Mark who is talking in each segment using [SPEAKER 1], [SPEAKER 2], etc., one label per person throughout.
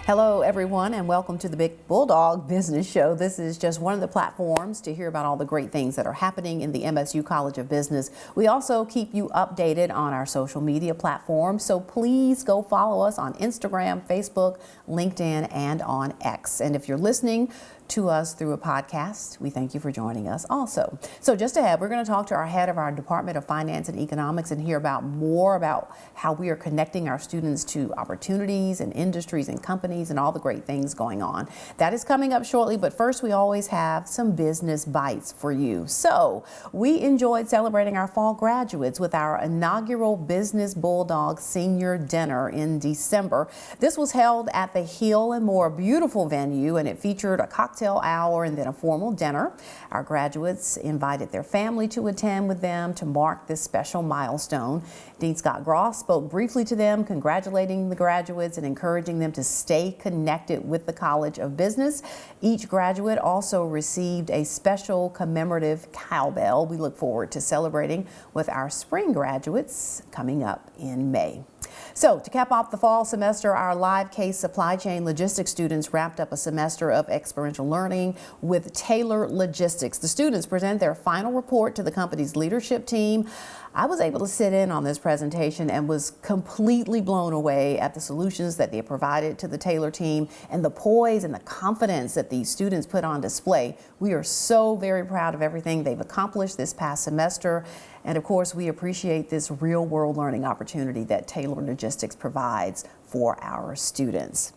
[SPEAKER 1] Hello, everyone, and welcome to the Big Bulldog Business Show. This is just one of the platforms to hear about all the great things that are happening in the MSU College of Business. We also keep you updated on our social media platforms, so please go follow us on Instagram, Facebook, LinkedIn, and on X. And if you're listening to us through a podcast, we thank you for joining us also. So just ahead, we're going to talk to our head of our Department of Finance and Economics and hear more about how we are connecting our students to opportunities and industries and companies and all the great things going on. That is coming up shortly, but first we always have some business bites for you. So we enjoyed celebrating our fall graduates with our inaugural Business Bulldog Senior Dinner in December. This was held at the Hill and More beautiful venue, and it featured a cocktail hour and then a formal dinner. Our graduates invited their family to attend with them to mark this special milestone. Dean Scott Gross spoke briefly to them, congratulating the graduates and encouraging them to stay connected with the College of Business. Each graduate also received a special commemorative cowbell. We look forward to celebrating with our spring graduates coming up in May. So to cap off the fall semester, our live case supply chain logistics students wrapped up a semester of experiential learning with Taylor Logistics. The students present their final report to the company's leadership team. I was able to sit in on this presentation and was completely blown away at the solutions that they provided to the Taylor team and the poise and the confidence that these students put on display. We are so very proud of everything they've accomplished this past semester. And of course, we appreciate this real world learning opportunity that Taylor Logistics provides for our students.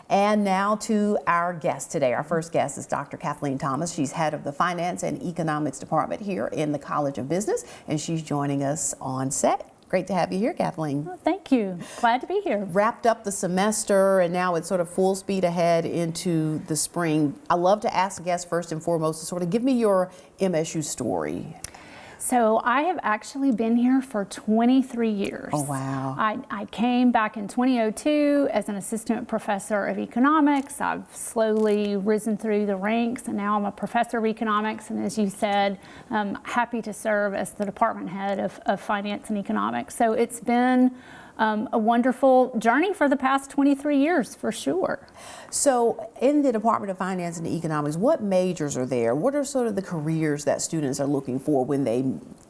[SPEAKER 1] And now to our guest today. Our first guest is Dr. Kathleen Thomas. She's head of the Finance and Economics Department here in the College of Business, and she's joining us on set. Great to have you here, Kathleen.
[SPEAKER 2] Well, thank you. Glad to be here.
[SPEAKER 1] Wrapped up the semester, and now it's sort of full speed ahead into the spring. I love to ask guests first and foremost to sort of give me your MSU story.
[SPEAKER 2] So I have actually been here for 23 years.
[SPEAKER 1] Oh, wow.
[SPEAKER 2] I came back in 2002 as an assistant professor of economics. I've slowly risen through the ranks, and now I'm a professor of economics. And as you said, I'm happy to serve as the department head of finance and economics. So it's been a wonderful journey for the past 23 years, for sure.
[SPEAKER 1] So in the Department of Finance and Economics, what majors are there? What are sort of the careers that students are looking for when they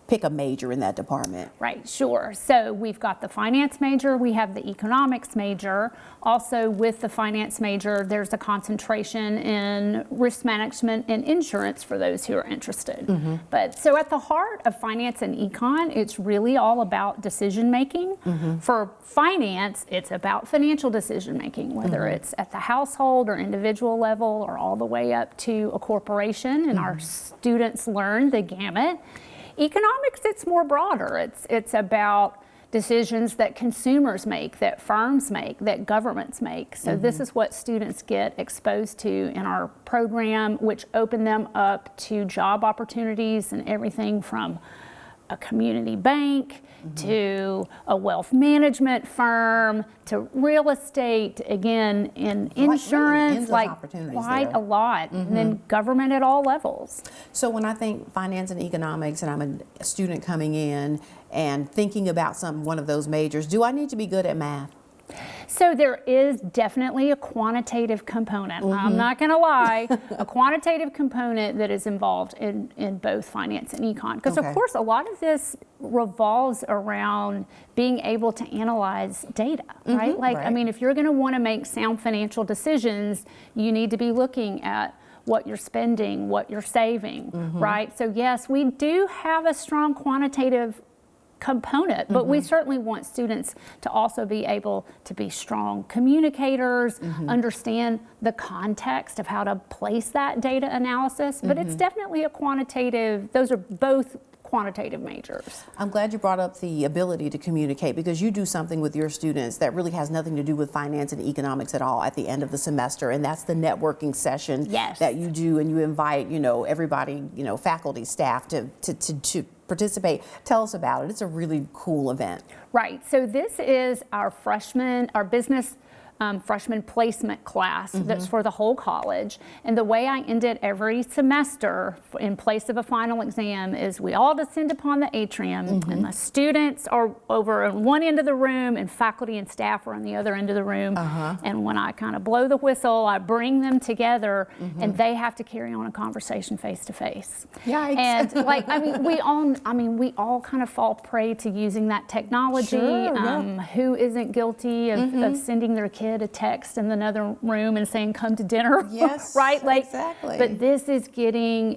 [SPEAKER 1] pick a major in that department?
[SPEAKER 2] Right, sure. So we've got the finance major, we have the economics major. Also with the finance major, there's a concentration in risk management and insurance for those who are interested. Mm-hmm. But so at the heart of finance and econ, it's really all about decision making. Mm-hmm. For finance, it's about financial decision making, whether mm-hmm. it's at the household or individual level or all the way up to a corporation, and mm-hmm. our students learn the gamut. Economics, it's more broader. It's about decisions that consumers make, that firms make, that governments make. So mm-hmm. this is what students get exposed to in our program, which open them up to job opportunities and everything from a community bank mm-hmm. to a wealth management firm to real estate, again, in insurance, like quite a lot, mm-hmm. and then government at all levels.
[SPEAKER 1] So when I think finance and economics and I'm a student coming in and thinking about one of those majors, do I need to be good at math?
[SPEAKER 2] So there is definitely a quantitative component. Mm-hmm. I'm not going to lie, a quantitative component that is involved in both finance and econ. Because okay. of course, a lot of this revolves around being able to analyze data, mm-hmm. right? Like, right. I mean, if you're going to want to make sound financial decisions, you need to be looking at what you're spending, what you're saving, mm-hmm. right? So yes, we do have a strong quantitative component, but mm-hmm. we certainly want students to also be able to be strong communicators, mm-hmm. understand the context of how to place that data analysis, but mm-hmm. it's definitely a quantitative, those are both quantitative majors.
[SPEAKER 1] I'm glad you brought up the ability to communicate, because you do something with your students that really has nothing to do with finance and economics at all at the end of the semester, and that's the networking session
[SPEAKER 2] yes.
[SPEAKER 1] that you do, and you invite, everybody, faculty, staff to participate. Tell us about it. It's a really cool event.
[SPEAKER 2] Right. So this is our business freshman placement class that's for the whole college. And the way I end it every semester in place of a final exam is we all descend upon the atrium and the students are over on one end of the room and faculty and staff are on the other end of the room. And when I kind of blow the whistle, I bring them together and they have to carry on a conversation face to face.
[SPEAKER 1] Yikes.
[SPEAKER 2] And like, we all kind of fall prey to using that technology. Who isn't guilty of sending their kid a text in another room and saying, come to dinner?
[SPEAKER 1] Yes,
[SPEAKER 2] right? Like,
[SPEAKER 1] exactly.
[SPEAKER 2] But this is getting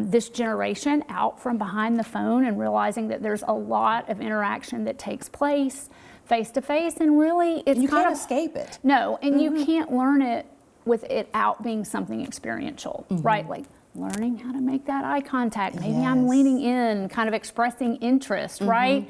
[SPEAKER 2] this generation out from behind the phone and realizing that there's a lot of interaction that takes place face to face, and really it's
[SPEAKER 1] you
[SPEAKER 2] kind
[SPEAKER 1] can't
[SPEAKER 2] of
[SPEAKER 1] escape it.
[SPEAKER 2] No, and you can't learn it without being something experiential, right? Like learning how to make that eye contact. Maybe I'm leaning in, kind of expressing interest, right?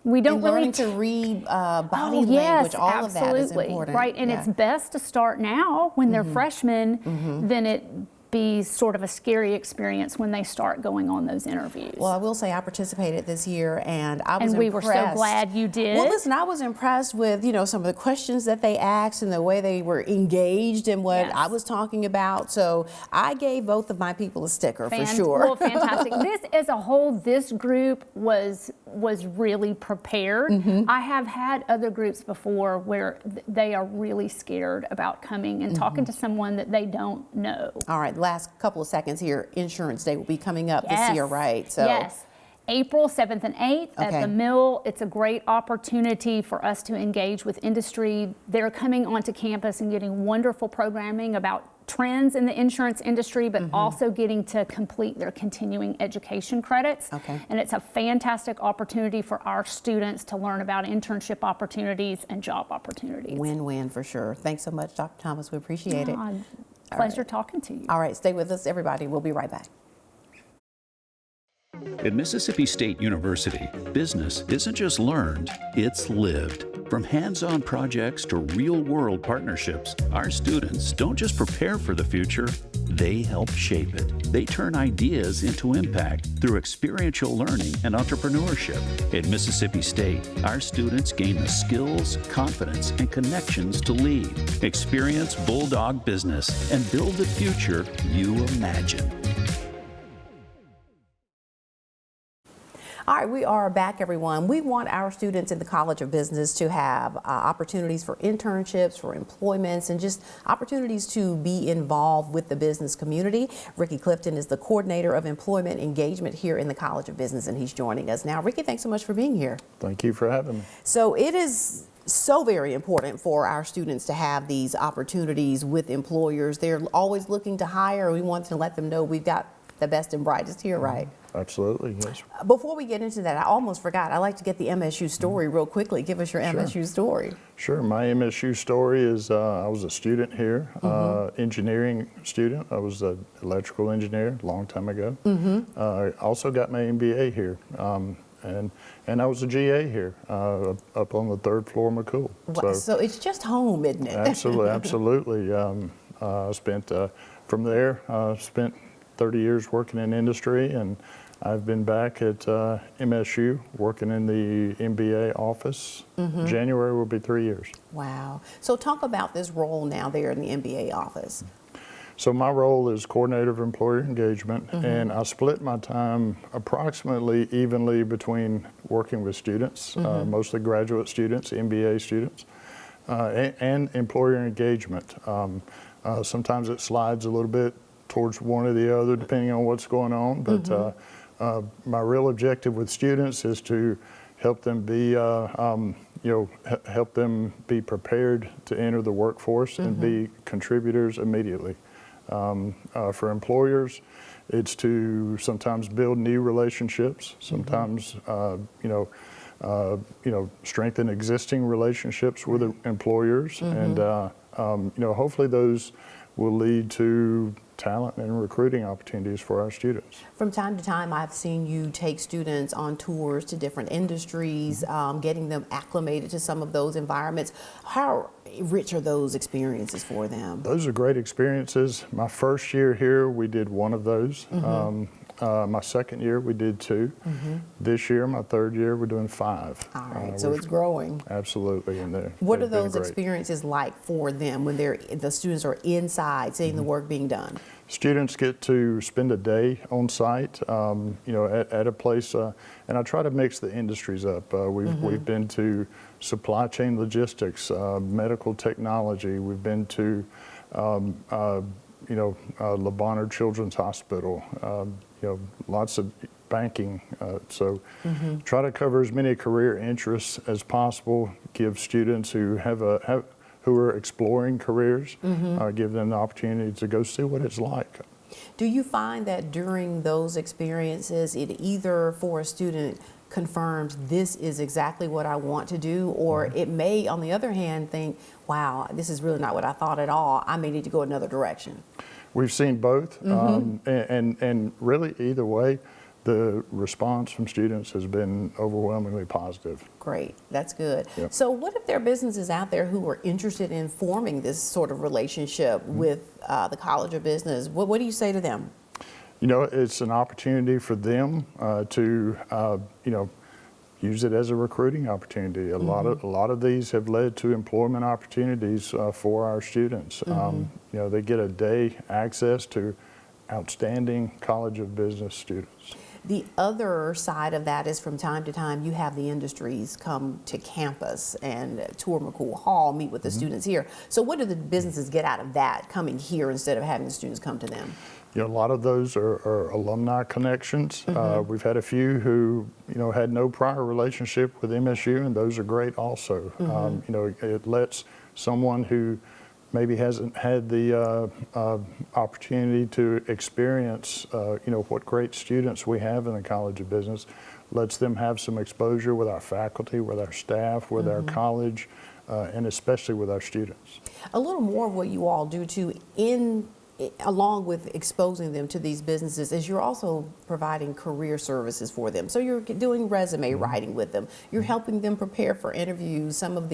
[SPEAKER 2] We don't really
[SPEAKER 1] learning to read body language, all of that is important.
[SPEAKER 2] Right, and it's best to start now when they're freshmen than it be sort of a scary experience when they start going on those interviews.
[SPEAKER 1] Well, I will say I participated this year and I was
[SPEAKER 2] impressed. And we
[SPEAKER 1] impressed.
[SPEAKER 2] were so glad you did.
[SPEAKER 1] Well, listen, I was impressed with, some of the questions that they asked and the way they were engaged in what I was talking about. So I gave both of my people a sticker for sure.
[SPEAKER 2] Well, fantastic. This as a whole, this group was really prepared. I have had other groups before where they are really scared about coming and talking to someone that they don't know.
[SPEAKER 1] All right. Last couple of seconds here, Insurance Day will be coming up this year, right? So
[SPEAKER 2] yes. April 7th and 8th at the Mill. It's a great opportunity for us to engage with industry. They're coming onto campus and getting wonderful programming about trends in the insurance industry, but also getting to complete their continuing education credits. And it's a fantastic opportunity for our students to learn about internship opportunities and job opportunities.
[SPEAKER 1] Win-win for sure. Thanks so much, Dr. Thomas. We appreciate it.
[SPEAKER 2] Pleasure talking to you.
[SPEAKER 1] All right, stay with us, everybody. We'll be right back.
[SPEAKER 3] At Mississippi State University, business isn't just learned, it's lived. From hands-on projects to real-world partnerships, our students don't just prepare for the future, they help shape it. They turn ideas into impact through experiential learning and entrepreneurship. At Mississippi State, our students gain the skills, confidence, and connections to lead, experience Bulldog business, and build the future you imagine.
[SPEAKER 1] All right, we are back, everyone. We want our students in the College of Business to have opportunities for internships, for employments, and just opportunities to be involved with the business community. Ricky Clifton is the coordinator of employment engagement here in the College of Business, and he's joining us now. Ricky, thanks so much for being here.
[SPEAKER 4] Thank you for having me.
[SPEAKER 1] So it is so very important for our students to have these opportunities with employers. They're always looking to hire. We want to let them know we've got the best and brightest here, right?
[SPEAKER 4] Absolutely, yes.
[SPEAKER 1] Before we get into that, I almost forgot. I like to get the MSU story real quickly. Give us your MSU story.
[SPEAKER 4] Sure. My MSU story is I was a student here, engineering student. I was an electrical engineer a long time ago. I also got my MBA here. And I was a GA here, up on the 3rd floor of McCool.
[SPEAKER 1] So it's just home, isn't it?
[SPEAKER 4] Absolutely, absolutely. I spent, from there, spent 30 years working in industry, and I've been back at MSU working in the MBA office. January will be 3 years.
[SPEAKER 1] Wow. So talk about this role now there in the MBA office.
[SPEAKER 4] So my role is coordinator of employer engagement, and I split my time approximately evenly between working with students, mostly graduate students, MBA students, and employer engagement. Sometimes it slides a little bit towards one or the other, depending on what's going on. But my real objective with students is to help them be, help them be prepared to enter the workforce and be contributors immediately. For employers, it's to sometimes build new relationships, sometimes strengthen existing relationships with employers, and hopefully those will lead to talent and recruiting opportunities for our students.
[SPEAKER 1] From time to time, I've seen you take students on tours to different industries, getting them acclimated to some of those environments. How rich are those experiences for them?
[SPEAKER 4] Those are great experiences. My first year here, we did one of those. My second year, we did 2. This year, my third year, we're doing 5.
[SPEAKER 1] All right, so it's growing.
[SPEAKER 4] Absolutely, and
[SPEAKER 1] What are
[SPEAKER 4] they've been
[SPEAKER 1] those
[SPEAKER 4] great.
[SPEAKER 1] experiences like for them when the students are inside seeing the work being done?
[SPEAKER 4] Students get to spend a day on site, at a place, and I try to mix the industries up. We've been to supply chain logistics, medical technology. We've been to, Le Bonheur Children's Hospital. Lots of banking. Try to cover as many career interests as possible. Give students who who are exploring careers, give them the opportunity to go see what it's like.
[SPEAKER 1] Do you find that during those experiences, it either for a student confirms this is exactly what I want to do, or it may, on the other hand, think, wow, this is really not what I thought at all. I may need to go another direction.
[SPEAKER 4] We've seen both, and really either way, the response from students has been overwhelmingly positive.
[SPEAKER 1] Great, that's good.
[SPEAKER 4] Yep.
[SPEAKER 1] So what if there are businesses out there who are interested in forming this sort of relationship with the College of Business? What do you say to them?
[SPEAKER 4] It's an opportunity for them to, use it as a recruiting opportunity. A lot of these have led to employment opportunities for our students. They get a day access to outstanding College of Business students.
[SPEAKER 1] The other side of that is from time to time you have the industries come to campus and tour McCool Hall, meet with the students here. So what do the businesses get out of that, coming here instead of having the students come to them?
[SPEAKER 4] A lot of those are alumni connections. We've had a few who, had no prior relationship with MSU, and those are great also. It lets someone who maybe hasn't had the opportunity to experience, what great students we have in the College of Business, lets them have some exposure with our faculty, with our staff, with our college, and especially with our students.
[SPEAKER 1] A little more of what you all do too, along with exposing them to these businesses, is you're also providing career services for them. So you're doing resume writing with them. You're helping them prepare for interviews, some of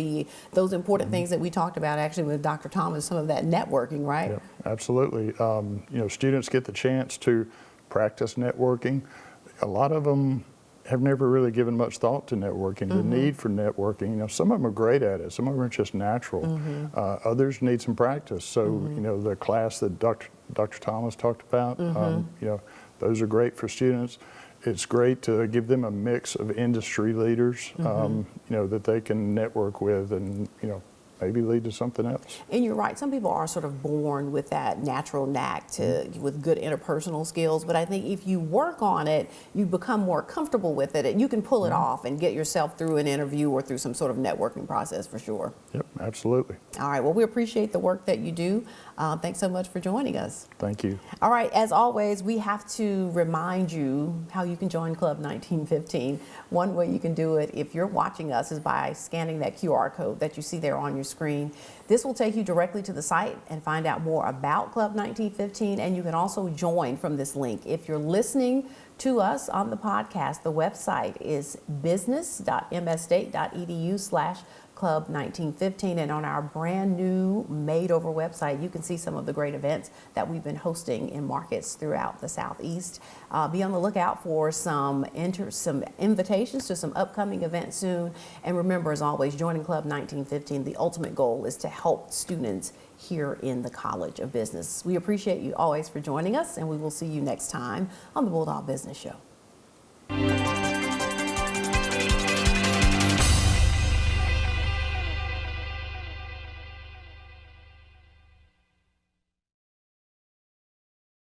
[SPEAKER 1] those important things that we talked about actually with Dr. Thomas, some of that networking, right?
[SPEAKER 4] Yeah, absolutely. Students get the chance to practice networking. A lot of them have never really given much thought to networking, the need for networking. Some of them are great at it, some of them are just natural. Others need some practice. So, the class that Dr. Thomas talked about, those are great for students. It's great to give them a mix of industry leaders, that they can network with and, maybe lead to something else.
[SPEAKER 1] And you're right, some people are sort of born with that natural knack with good interpersonal skills, but I think if you work on it, you become more comfortable with it, and you can pull it off and get yourself through an interview or through some sort of networking process for sure.
[SPEAKER 4] Yep, absolutely.
[SPEAKER 1] All right, well, we appreciate the work that you do. Thanks so much for joining us.
[SPEAKER 4] Thank you.
[SPEAKER 1] All right, as always, we have to remind you how you can join Club 1915. One way you can do it, if you're watching us, is by scanning that QR code that you see there on your screen. This will take you directly to the site and find out more about Club 1915, and you can also join from this link. If you're listening to us on the podcast, the website is business.msstate.edu/Club 1915, and on our brand new made over website you can see some of the great events that we've been hosting in markets throughout the Southeast. Be on the lookout for some invitations to some upcoming events soon, and remember, as always, joining Club 1915, the ultimate goal is to help students here in the College of Business. We appreciate you always for joining us, and we will see you next time on the Bulldog Business Show.